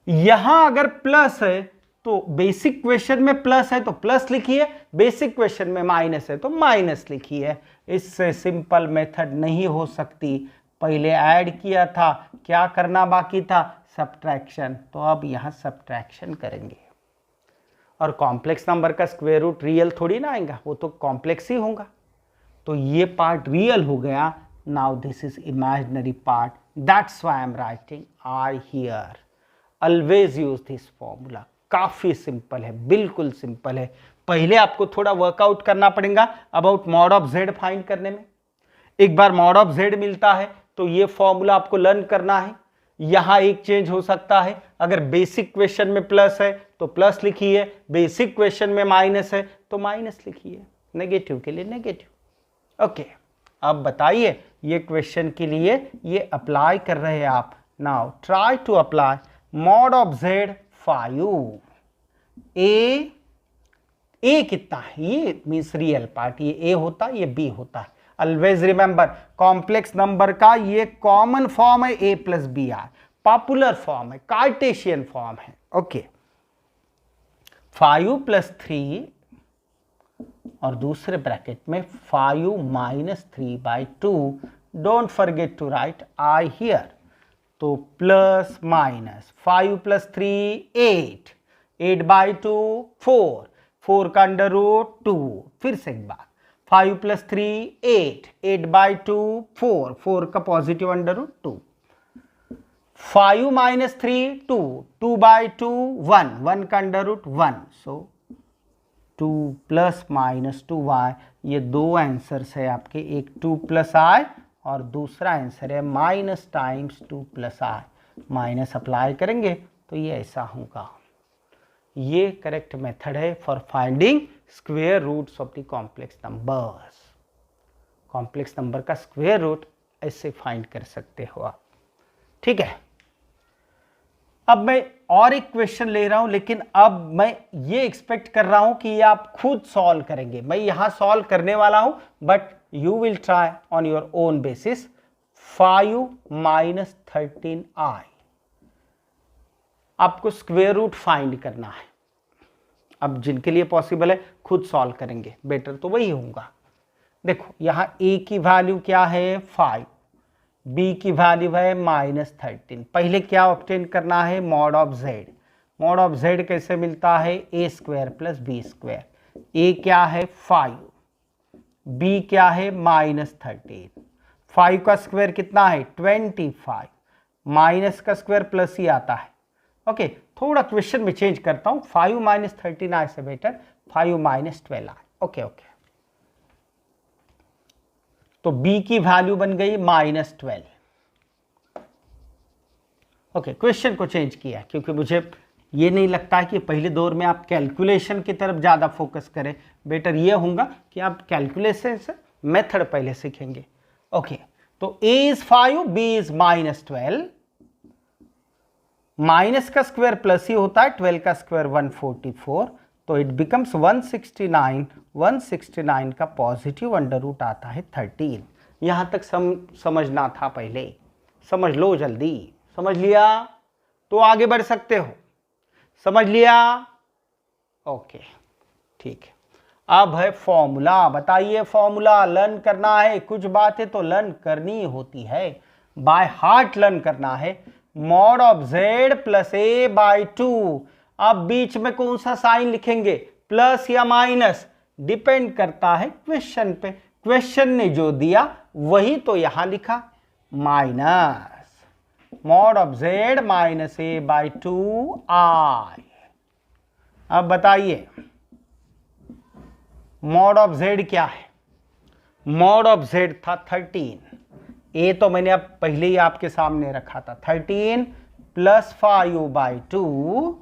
यहां अगर प्लस है तो बेसिक क्वेश्चन में प्लस है तो प्लस लिखिए, बेसिक क्वेश्चन में माइनस है तो माइनस लिखिए। इससे सिंपल मेथड नहीं हो सकती। पहले ऐड किया था, क्या करना बाकी था, सब्ट्रैक्शन, तो अब यहां सब्ट्रैक्शन करेंगे। और कॉम्प्लेक्स नंबर का स्क्वायर रूट रियल थोड़ी ना आएगा, वो तो कॉम्प्लेक्स ही होगा। तो ये पार्ट रियल हो गया। Now this is imaginary part, that's why I am writing I hear. Always use this formula. काफी सिंपल है, बिल्कुल सिंपल है। पहले आपको थोड़ा वर्कआउट करना पड़ेगा about mod of Z find करने में। एक बार मॉड ऑफ जेड मिलता है तो ये फॉर्मूला आपको लर्न करना है। यहां एक चेंज हो सकता है, अगर बेसिक क्वेश्चन में प्लस है तो प्लस लिखिए, बेसिक क्वेश्चन में माइनस है तो माइनस लिखिए, नेगेटिव के लिए नेगेटिव। ओके, अब बताइए ये क्वेश्चन के लिए ये अप्लाई कर रहे हैं आप। Now try to apply mod of z 5। A कितना है, ये मीन्स रियल पार्ट, ये ए होता है, ये बी होता है। ऑलवेज रिमेंबर कॉम्प्लेक्स नंबर का ये कॉमन फॉर्म है a plus b or, popular form है, कार्टेशियन फॉर्म है। ओके, 5 प्लस 3 और दूसरे ब्रैकेट में 5 minus 3/2। Don't forget to write i here. तो प्लस माइनस 5 प्लस 3 8, 8/2 4, 4 का अंडर रूट 2। फिर से एक बार, 5 प्लस 3 8, 8/2 4, 4 का पॉजिटिव अंडर रूट 2। 5 माइनस 3 2, 2/2 1, 1 का अंडर रूट 1। सो 2 प्लस माइनस 2y, ये दो आंसर्स है आपके, एक 2 प्लस आई और दूसरा आंसर है minus times 2 plus i. Minus apply करेंगे तो ये ऐसा होगा। ये करेक्ट मेथड है for finding square roots of the complex numbers. Complex number का स्क्वेयर रूट ऐसे फाइंड कर सकते हो आप, ठीक है। अब मैं और एक क्वेश्चन ले रहा हूं, लेकिन अब मैं ये एक्सपेक्ट कर रहा हूं कि ये आप खुद सॉल्व करेंगे। मैं यहां सॉल्व करने वाला हूं, but you will try on your own basis. 5 minus 13i, आपको स्क्वेयर रूट फाइंड करना है। अब जिनके लिए पॉसिबल है खुद सॉल्व करेंगे, बेटर तो वही होगा। देखो यहां a की वैल्यू क्या है 5, b की वैल्यू है -13। पहले क्या ऑब्टेन करना है, mod of z। Mod of z कैसे मिलता है, a square plus b square. a क्या है 5, b क्या है -13। 5 का स्क्वायर कितना है 25, माइनस का स्क्वायर प्लस ही आता है। ओके, थोड़ा क्वेश्चन में चेंज करता हूं, 5 माइनस 13i से बेटर 5 माइनस 12i। ओके, तो b की वैल्यू बन गई -12। ओके, क्वेश्चन को चेंज किया क्योंकि मुझे ये नहीं लगता है कि पहले दौर में आप कैलकुलेशन की तरफ ज़्यादा फोकस करें। बेटर ये होगा कि आप कैलकुलेशन से मेथड पहले सीखेंगे। ओके, तो a is 5, b is -12। Minus का स्क्वायर प्लस ही होता है, 12 का स्क्वायर 144, तो इट बिकम्स 169। 169 का पॉजिटिव अंडर रूट आता है 13। यहां तक समझना था, पहले समझ लो, जल्दी समझ लिया तो आगे बढ़ सकते हो। समझ लिया, ओके ठीक है। अब है फॉर्मूला। बताइए, फॉर्मूला लर्न करना है, कुछ बातें तो लर्न करनी होती है, बाय हार्ट लर्न करना है। Mod of z plus a/2। अब बीच में कौन सा साइन लिखेंगे, प्लस या माइनस, डिपेंड करता है क्वेश्चन पे। क्वेश्चन ने जो दिया वही तो यहां लिखा, minus mod of z minus a/2i। अब बताइए मॉड ऑफ z क्या है, मॉड ऑफ z था 13। ए तो मैंने अब पहले ही आपके सामने रखा था 13 प्लस 5/2,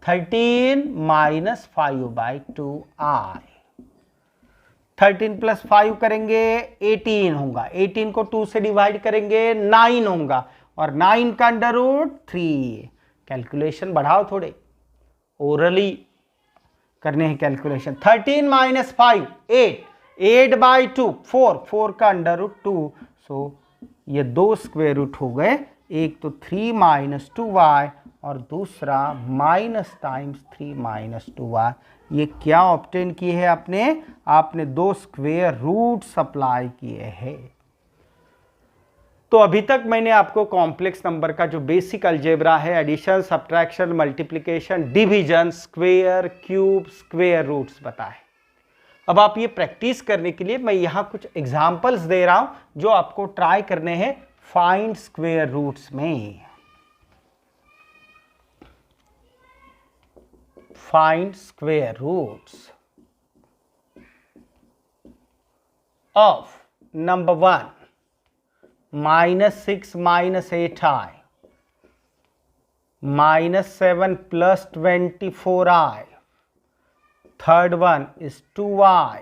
13 माइनस 5/2 i। 13 प्लस 5 करेंगे 18 होगा, 18 को 2 से डिवाइड करेंगे 9 होगा, और 9 का अंडर रूट 3। कैलकुलेशन बढ़ाओ थोड़े, ओरली करने हैं कैलकुलेशन। 13 माइनस 5 8, 8/2 4, 4 का अंडर रूट 2। सो ये 2 स्क्वायर रूट हो गए, एक तो 3 माइनस 2y और दूसरा माइनस टाइम्स 3 माइनस 2y। ये क्या ऑब्टेन किए हैं आपने 2 स्क्वायर रूट अप्लाई किए हैं। तो अभी तक मैंने आपको कॉम्प्लेक्स नंबर का जो बेसिक अलजेब्रा है, addition, subtraction, multiplication, division, square, cube, square roots बताए। अब आप ये प्रैक्टिस करने के लिए मैं यहां कुछ एग्जांपल्स दे रहा हूं जो आपको ट्राई करने हैं फाइंड स्क्वायर रूट्स में। Find square roots of number 1 -6 - 8i, -7 + 24i, third one is 2i,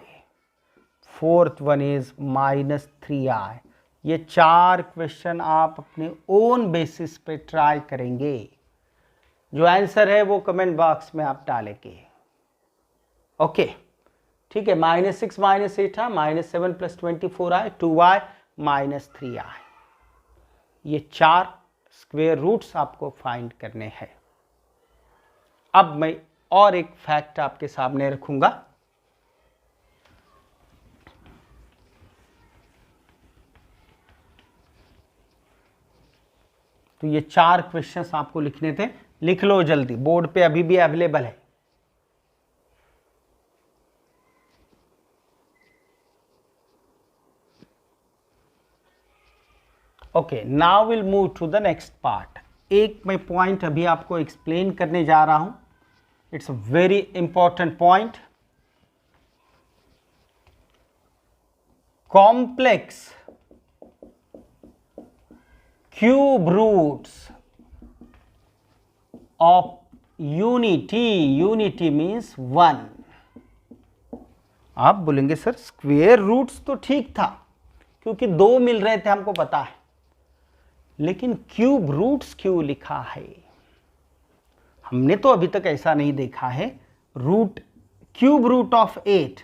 fourth one is -3i। ये 4 क्वेश्चन आप अपने ओन बेसिस पे ट्राई करेंगे। जो आंसर है वो कमेंट बॉक्स में आप डालेंगे। ओके, ठीक है। -6 - 8i, -7 + 24i, 2i, -3i। ये 4 स्क्वायर रूट्स आपको फाइंड करने हैं। अब मैं और एक फैक्ट आपके सामने रखूंगा। तो ये 4 क्वेश्चंस आपको लिखने थे, लिख लो जल्दी, बोर्ड पे अभी भी अवेलेबल है। Okay, now will move to the next part. एक मैं पॉइंट अभी आपको एक्सप्लेन करने जा रहा हूं। It's a very important point. Complex cube roots of unity. Unity means 1। आप बोलेंगे सर स्क्वायर रूट्स तो ठीक था क्योंकि 2 मिल रहे थे, हमको पता है, लेकिन क्यूब रूट्स क्यों लिखा है? हमने तो अभी तक ऐसा नहीं देखा है। रूट, क्यूब रूट ऑफ 8,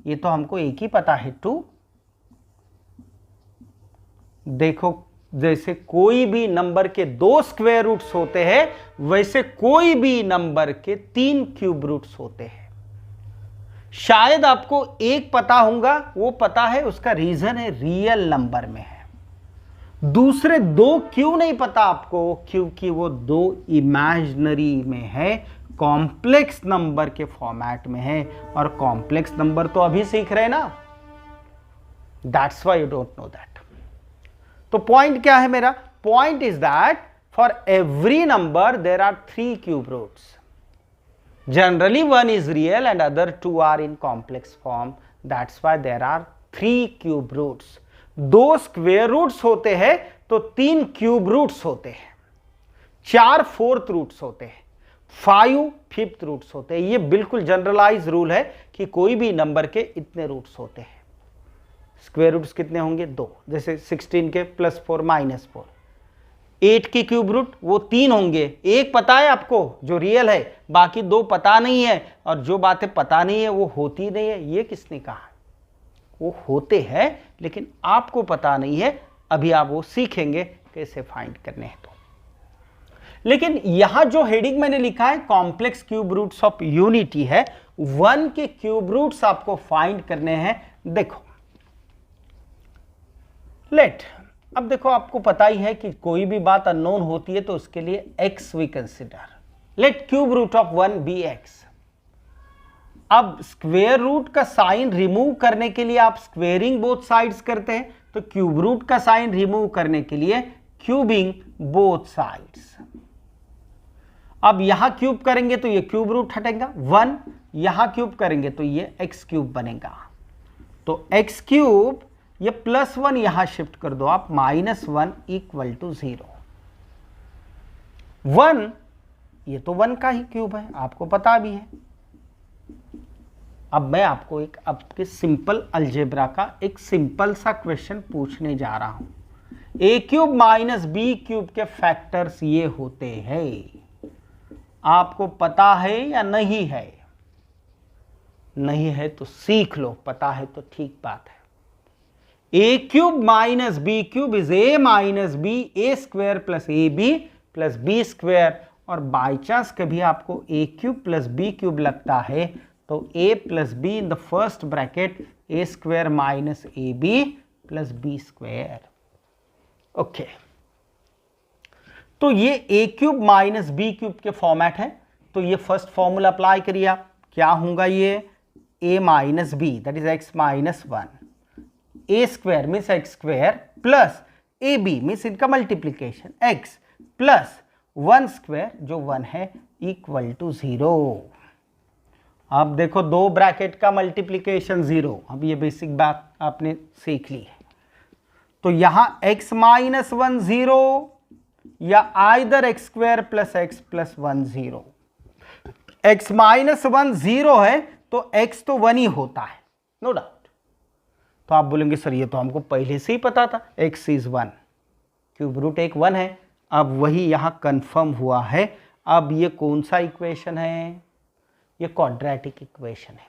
ये तो हमको एक ही पता है 2। देखो, जैसे कोई भी नंबर के 2 स्क्वायर रूट्स होते हैं, वैसे कोई भी नंबर के 3 क्यूब रूट्स होते हैं। शायद आपको एक पता होगा, वो पता है, उसका रीजन है रियल नंबर में है। दूसरे 2 क्यों नहीं पता आपको? क्योंकि वो 2 इमेजिनरी में है, कॉम्प्लेक्स नंबर के फॉर्मेट में है, और कॉम्प्लेक्स नंबर तो अभी सीख रहे हैं ना, that's why you don't know that. तो पॉइंट क्या है मेरा? Point is that for every number there are 3 cube roots. Generally 1 is real and other 2 are in complex form. That's why there are 3 cube roots. 2 square roots होते हैं तो 3 cube roots होते हैं, 4 fourth roots होते हैं, 5 fifth roots होते हैं। ये बिल्कुल जनरलाइज रूल है कि कोई भी नंबर के इतने रूट्स होते हैं। स्क्वायर रूट्स कितने होंगे? 2। जैसे 16 के +4 -4। 8 की क्यूब रूट वो 3 होंगे। एक पता है आपको जो रियल है, बाकी 2 पता नहीं है, और जो बातें पता नहीं है वो होती नहीं है। ये किसने कहा? वो होते हैं लेकिन आपको पता नहीं है। अभी आप वो सीखेंगे कैसे फाइंड करने हैं। तो लेकिन यहां जो हेडिंग मैंने लिखा है complex cube roots of unity है, 1 के क्यूब रूट्स आपको फाइंड करने हैं। देखो अब देखो, आपको पता ही है कि कोई भी बात अननोन होती है तो उसके लिए x we consider. Let cube root of 1 be x। अब स्क्वेयर रूट का साइन रिमूव करने के लिए आप स्क्वेयरिंग बोथ साइड्स करते हैं, तो क्यूब रूट का साइन रिमूव करने के लिए क्यूबिंग बोथ साइड्स। अब यहां क्यूब करेंगे तो ये क्यूब रूट हटेगा 1, यहां क्यूब करेंगे तो ये x क्यूब बनेगा। तो x क्यूब, ये +1 यहां शिफ्ट कर दो आप, -1 = 0। 1, ये तो 1 का ही क्यूब है, आपको पता भी है। अब मैं आपको एक आपके सिंपल अलजेब्रा का एक सिंपल सा क्वेश्चन पूछने जा रहा हूं। ए क्यूब माइनस बी क्यूब के फैक्टर्स ये होते हैं, आपको पता है या नहीं है? नहीं है तो सीख लो, पता है तो ठीक बात है। A cube minus b cube is a minus b, a square plus A b plus b square, और बाई चांस कभी आपको a cube plus b cube लगता है तो a plus b in the first bracket a square minus a b plus b square. Okay, तो ये a cube minus b cube के format है, तो ये फर्स्ट फॉर्मूला अप्लाई करिए आप। क्या होगा ये? a minus B that is x minus 1, A square means X square plus A B means इनका मल्टीप्लीकेशन x प्लस 1 स्क्वायर जो 1 है इक्वल टू 0। अब देखो दो ब्रैकेट का मल्टीप्लीकेशन 0, अब ये बेसिक बात आपने सीख ली है। तो यहां x माइनस 1 0 या either x square plus x plus 1 0। x minus 1 0 है तो x तो 1 ही होता है, नो डाउट। तो आप बोलेंगे सर ये तो हमको पहले से ही पता था, x इज 1, क्यूब रूट एक 1 है। अब वही यहां कंफर्म हुआ है। अब ये कौन सा इक्वेशन है? ये क्वाड्रेटिक इक्वेशन है।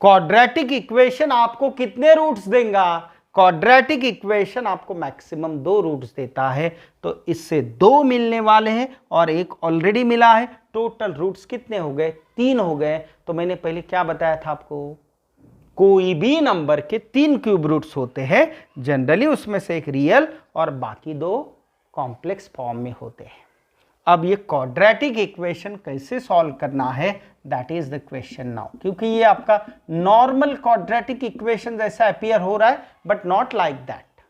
क्वाड्रेटिक इक्वेशन आपको कितने रूट्स देगा? क्वाड्रेटिक इक्वेशन आपको मैक्सिमम 2 रूट्स देता है, तो इससे 2 मिलने वाले हैं और एक ऑलरेडी मिला है। टोटल रूट्स कितने हो गए? 3 हो गए। तो मैंने पहले क्या बताया था आपको? कोई भी नंबर के 3 क्यूब रूट्स होते हैं जनरली, उसमें से एक रियल और बाकी 2 कॉम्प्लेक्स फॉर्म में होते हैं। अब ये क्वाड्रेटिक इक्वेशन कैसे सॉल्व करना है, that is the question now. क्योंकि ये आपका नॉर्मल क्वाड्रेटिक इक्वेशन जैसा अपीयर हो रहा है, बट नॉट लाइक दैट।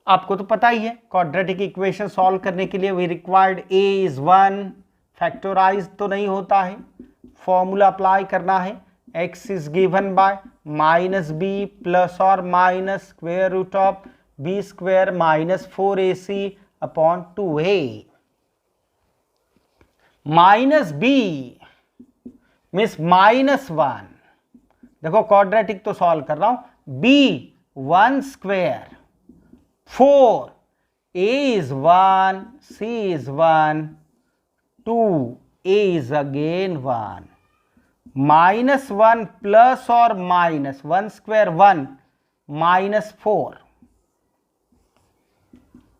आपको तो पता ही है क्वाड्रेटिक इक्वेशन सॉल्व करने के लिए we required a is 1, factorise तो नहीं होता है, फॉर्मूला अप्लाई करना है। x is given by minus b plus और minus square root of b square minus 4ac upon 2a। Minus b means minus 1। देखो क्वाड्रेटिक तो सॉल्व कर रहा हूं। b 1 square 4, a is 1, c is 1, 2, a is again 1, minus 1 plus और minus 1 square 1 minus 4,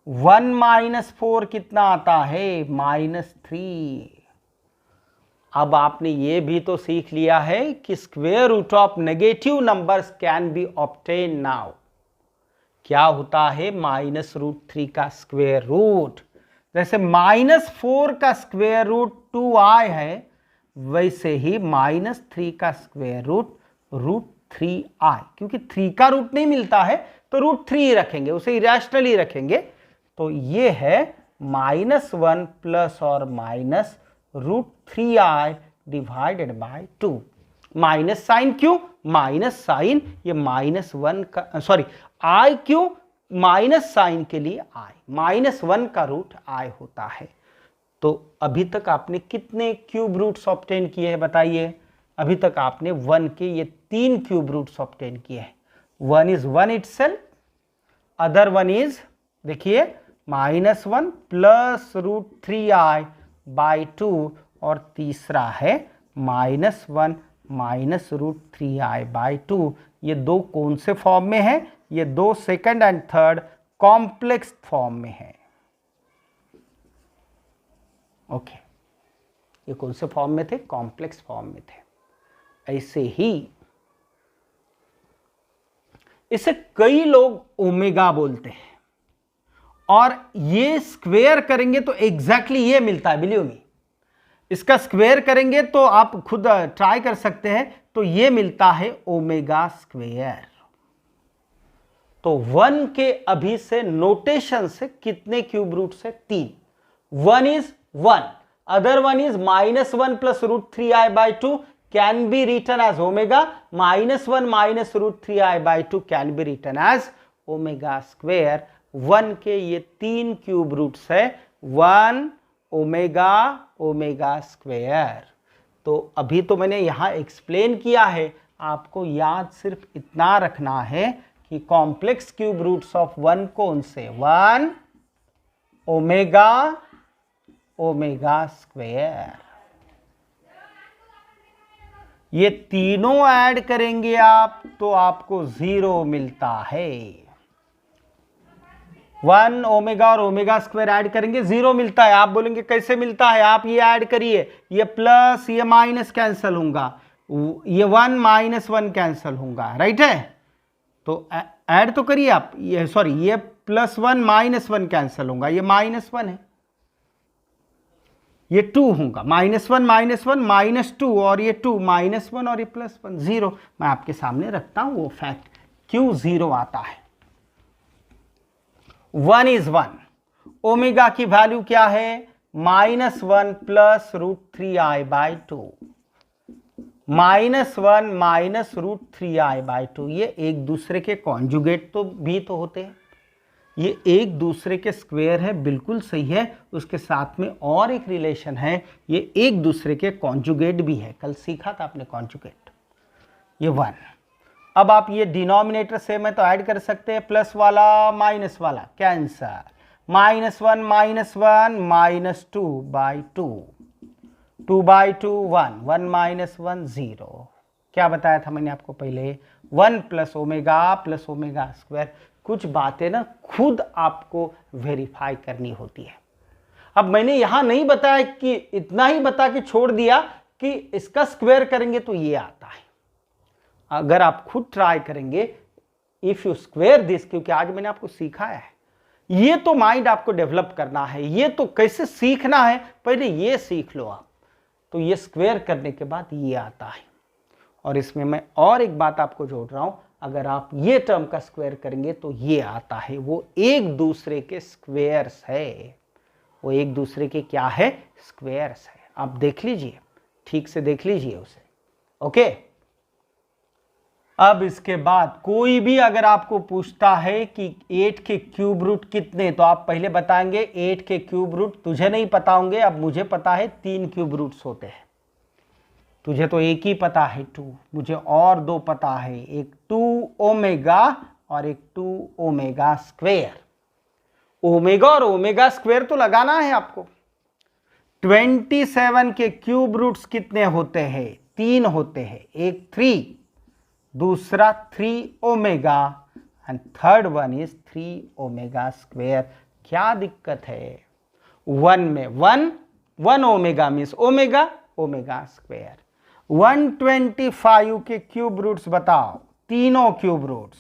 1 minus 4 कितना आता है? Minus 3। अब आपने ये भी तो सीख लिया है कि square root of negative numbers can be obtain now. क्या होता है? माइनस रूट 3 का स्क्वायर रूट। जैसे माइनस 4 का स्क्वायर रूट 2i है, वैसे ही माइनस 3 का स्क्वायर रूट 3i। क्योंकि 3 का रूट नहीं मिलता है तो रूट 3 रखेंगे, उसे इरेशनली रखेंगे। तो ये है माइनस 1 प्लस और minus root 3i divided by 2। Minus sign क्यों? माइनस साइन ये माइनस 1 का सॉरी i क्यों? माइनस साइन के लिए i, माइनस 1 का रूट i होता है। तो अभी तक आपने कितने क्यूब रूट्स ऑब्टेन किए हैं बताइए? अभी तक आपने 1 के ये 3 क्यूब रूट्स ऑब्टेन किए हैं। 1 इज 1 इटसेल्फ, अदर 1 इज देखिए minus 1 plus root 3i by 2, और तीसरा है minus 1 minus root 3i by 2। ये 2 कौन से फॉर्म में है? ये 2 second and third complex form में है। ओके, ये कौन से फॉर्म में थे? कॉम्प्लेक्स फॉर्म में थे। ऐसे ही इसे कई लोग ओमेगा बोलते हैं, और ये स्क्वायर करेंगे तो एग्जैक्टली ये मिलता है। बिलीव मी, इसका स्क्वायर करेंगे तो आप खुद ट्राई कर सकते हैं, तो ये मिलता है ओमेगा स्क्वायर। तो 1 के अभी से नोटेशन से कितने क्यूब रूट्स है? 3। 1 is 1, other 1 is minus 1 plus root 3i by 2 can be written as omega, minus 1 minus root 3i by 2 can be written as omega square। 1 के ये 3 क्यूब रूट्स है, 1 ओमेगा ओमेगा स्क्वेयर। तो अभी तो मैंने यहाँ explain किया है, आपको याद सिर्फ इतना रखना है कि कॉम्प्लेक्स क्यूब रूट्स ऑफ 1 कौन से, 1 ओमेगा ओमेगा स्क्वेयर। ये तीनों ऐड करेंगे आप तो आपको 0 मिलता है। 1 ओमेगा और ओमेगा स्क्वायर ऐड करेंगे 0 मिलता है। आप बोलेंगे कैसे मिलता है, आप ये ऐड करिए, ये प्लस ये माइनस कैंसल होगा, ये 1 माइनस 1 कैंसल होगा, राइट है। तो ऐड तो करिए आप, ये सॉरी ये +1 -1 कैंसल होगा, ये -1 है, ये 2 होगा, -1 -2 और ये 2 -1 और ये +1 0। मैं आपके सामने रखता हूं वो फैक्ट, क्यों 0 आता है। 1 is 1, ओमेगा की वैल्यू क्या है, -1 + √3i/2, -1 - √3i/2। ये एक दूसरे के कॉन्जुगेट तो भी तो होते हैं, ये एक दूसरे के स्क्वायर है, बिल्कुल सही है। उसके साथ में और एक रिलेशन है, ये एक दूसरे के कॉन्जुगेट भी है, कल सीखा था आपने कॉन्जुगेट। ये 1, अब आप ये डिनोमिनेटर सेम है तो ऐड कर सकते हैं, प्लस वाला माइनस वाला कैंसर, -1 -1 -2/2, 2/2 1, 1 - 1 0। क्या बताया था मैंने आपको पहले, 1 + ओमेगा + ओमेगा स्क्वायर। कुछ बातें ना खुद आपको वेरीफाई करनी होती है। अब मैंने यहां नहीं बताया कि इतना ही बता के छोड़ दिया कि इसका स्क्वायर करेंगे तो ये आता है। अगर आप खुद ट्राई करेंगे, इफ यू स्क्वेयर दिस, क्योंकि आज मैंने आपको सिखाया है, ये तो माइंड आपको डेवलप करना है, ये तो कैसे सीखना है, पहले ये सीख लो आप, तो ये स्क्वेयर करने के बाद ये आता है। और इसमें मैं और एक बात आपको जोड़ रहा हूं, अगर आप ये टर्म का स्क्वायर करेंगे तो ये आता है। वो एक दूसरे के स्क्वेयर्स है, वो एक दूसरे के क्या है, स्क्वेयर्स है। आप देख लीजिए, ठीक से देख लीजिए उसे, ओके। अब इसके बाद कोई भी अगर आपको पूछता है कि 8 के क्यूब रूट कितने, तो आप पहले बताएंगे 8 के क्यूब रूट तुझे नहीं पता होंगे, अब मुझे पता है 3 क्यूब रूट्स होते हैं। तुझे तो एक ही पता है 2, मुझे और 2 पता है, एक 2 ओमेगा और एक 2 ओमेगा स्क्वेयर। ओमेगा और ओमेगा स्क्वेयर तो लगाना है आपको। 27 के क्यूब रूट्स कितने होते हैं, 3 होते हैं, एक 3, दूसरा 3 omega and third one is 3 omega square. क्या दिक्कत है, 1 में 1 omega means omega omega square. 125 के क्यूब रूट्स बताओ, तीनों क्यूब रूट्स,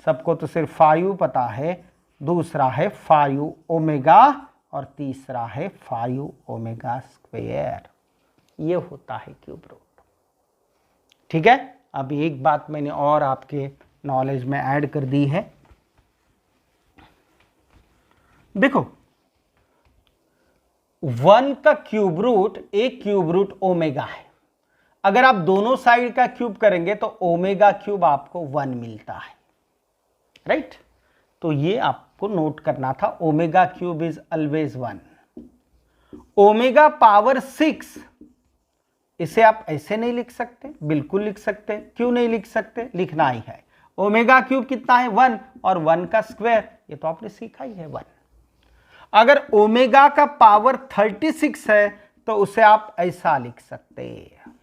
सबको तो सिर्फ 5 पता है, दूसरा है 5 ओमेगा और तीसरा है 5 ओमेगा स्क्वेयर। ये होता है क्यूब रूट, ठीक है। अब एक बात मैंने और आपके नॉलेज में ऐड कर दी है, देखो 1 का क्यूब रूट, एक क्यूब रूट ओमेगा है। अगर आप दोनों साइड का क्यूब करेंगे तो ओमेगा क्यूब आपको 1 मिलता है, राइट। तो ये आपको नोट करना था, omega cube is always 1। Omega power 6, इसे आप ऐसे नहीं लिख सकते, बिल्कुल लिख सकते। क्यों नहीं लिख सकते, लिखना ही है। ओमेगा क्यूब कितना है, 1, और 1 का स्क्वायर, ये तो आपने सीखा ही है 1। अगर ओमेगा का पावर 36 है तो उसे आप ऐसा लिख सकते हैं,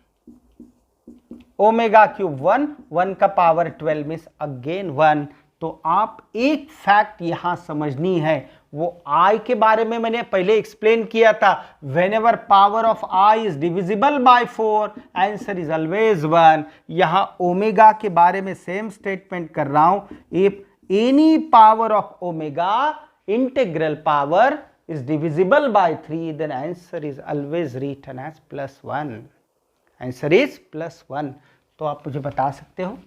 ओमेगा क्यूब 1, 1 का पावर 12 मीन्स अगेन 1। तो आप एक फैक्ट यहां समझनी है, वो आई के बारे में मैंने पहले एक्सप्लेन किया था। Whenever power of I is divisible bye 4, answer is always 1। यहां ओमेगा के बारे में सेम स्टेटमेंट कर रहा हूं, if any power of omega integral power is divisible by 3, then answer is always written as +1. Answer is +1। तो आप मुझे बता सकते हो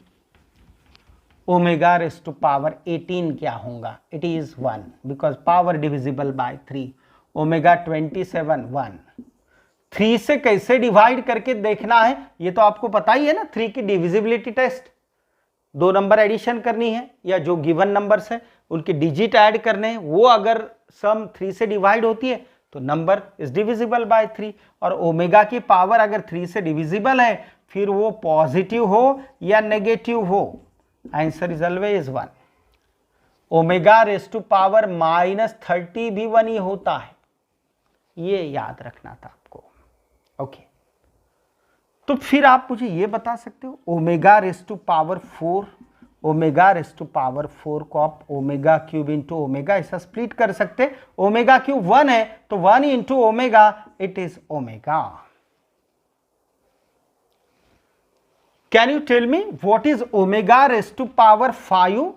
ओमेगा रेज़ टू पावर 18 क्या होगा, it is 1 because power divisible by 3। Omega 27 1, 3 से कैसे डिवाइड करके देखना है ये तो आपको पता ही है ना। 3 की डिविजिबिलिटी टेस्ट, 2 नंबर एडिशन करनी है या जो गिवन नंबर्स है उनके डिजिट ऐड करने हैं, वो अगर सम 3 से डिवाइड होती है तो नंबर इज डिविजिबल बाय 3। और ओमेगा की पावर अगर 3 से डिविजिबल है, फिर वो पॉजिटिव हो या नेगेटिव हो, answer is always 1। Omega raise to power -30 भी 1 ही होता है, ये याद रखना था आपको। ओके, तो फिर आप मुझे ये बता सकते हो omega raise to power 4, omega raise to power 4 को आप ओमेगा क्यूब इंटू ओमेगा ऐसा स्प्लिट कर सकते। ओमेगा क्यूब 1 है तो 1 into omega, it is omega. Can you tell me what is omega raise to power 5?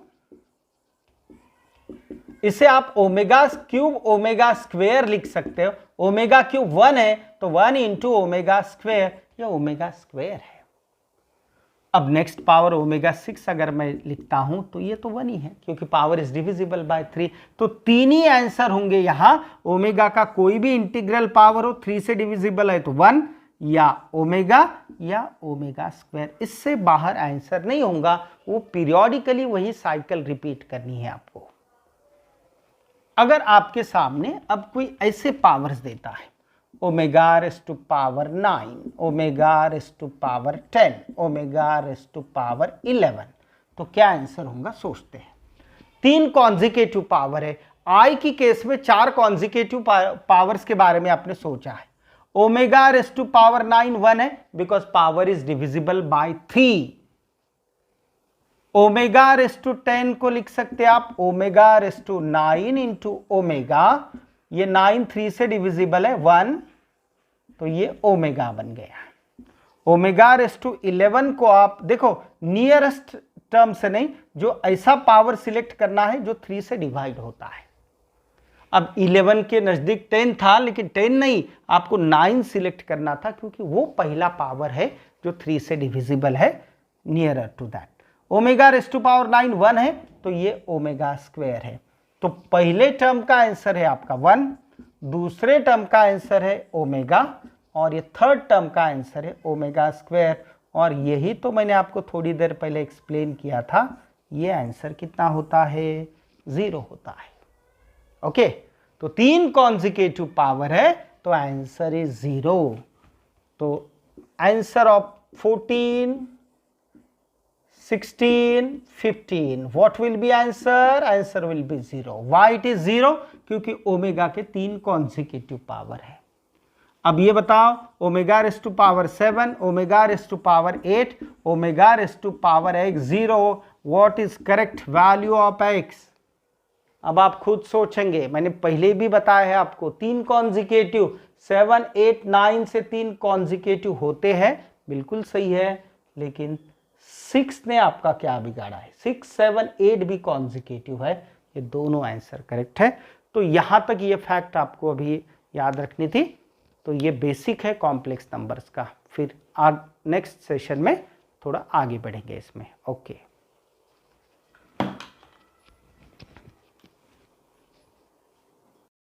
इसे आप ओमेगा क्यूब ओमेगा स्क्वेयर लिख सकते हो। ओमेगा क्यूब 1 है तो 1 इंटू ओमेगा स्क्वेयर, यह ओमेगा स्क्वेयर है। अब नेक्स्ट पावर ओमेगा 6 अगर मैं लिखता हूं तो ये तो 1 ही है, क्योंकि पावर इज डिविजिबल बाय 3। तो 3 ही आंसर होंगे यहां। ओमेगा का कोई भी इंटीग्रल पावर हो 3 से डिविजिबल है तो 1 या ओमेगा स्क्वायर, इससे बाहर आंसर नहीं होगा। वो पीरियोडिकली वही साइकिल रिपीट करनी है आपको। अगर आपके सामने अब कोई ऐसे पावर्स देता है, omega raise to power 9, omega raise to power 10, omega raise to power 11, तो क्या आंसर होगा सोचते हैं। 3 कॉन्जिकेटिव पावर है। आई की केस में 4 कॉन्जिकेटिव पावर्स के बारे में आपने सोचा है। ओमेगा रेज टू पावर 9 1 है, because power is divisible by 3। Omega raise to 10 को लिख सकते हैं आप omega raise to 9 into omega, ये 9 3 से डिविजिबल है 1, तो ये ओमेगा बन गया। ओमेगा रेज टू 11 को आप देखो नियरेस्ट टर्म से नहीं, जो ऐसा पावर सिलेक्ट करना है जो 3 से डिवाइड होता है। अब 11 के नजदीक 10 था, लेकिन 10 नहीं, आपको 9 सिलेक्ट करना था, क्योंकि वो पहला पावर है जो 3 से डिविजिबल है, nearer to that. Omega raise to power 9 1 है, तो ये ओमेगा स्क्वायर है। तो पहले टर्म का आंसर है आपका 1, दूसरे टर्म का आंसर है ओमेगा, और ये थर्ड टर्म का आंसर है ओमेगा स्क्वायर। और यही तो मैंने आपको थोड़ी देर पहले एक्सप्लेन किया था, ये आंसर कितना होता है, 0 होता है। ओके, तो 3 कॉन्जिकेटिव पावर है तो आंसर इज 0। तो answer of 14, 16, 15, what will be answer? Answer will be 0. Why it is 0? क्योंकि ओमेगा के 3 कॉन्जिकेटिव पावर है। अब ये बताओ omega raise to power 7, omega raise to power 8, omega raise to power x 0, what is correct value of x? अब आप खुद सोचेंगे, मैंने पहले भी बताया है आपको 3 कॉन्जिकेटिव 7, 8, 9 से 3 कॉन्जिकेटिव होते हैं, बिल्कुल सही है, लेकिन 6 ने आपका क्या बिगाड़ा है, 6, 7, 8 भी कॉन्जिकेटिव है, ये दोनों आंसर करेक्ट है। तो यहां तक ये फैक्ट आपको अभी याद रखनी थी। तो ये बेसिक है कॉम्प्लेक्स नंबर्स का। फिर नेक्स्ट सेशन में थोड़ा आगे बढ़ेंगे इसमें। ओके।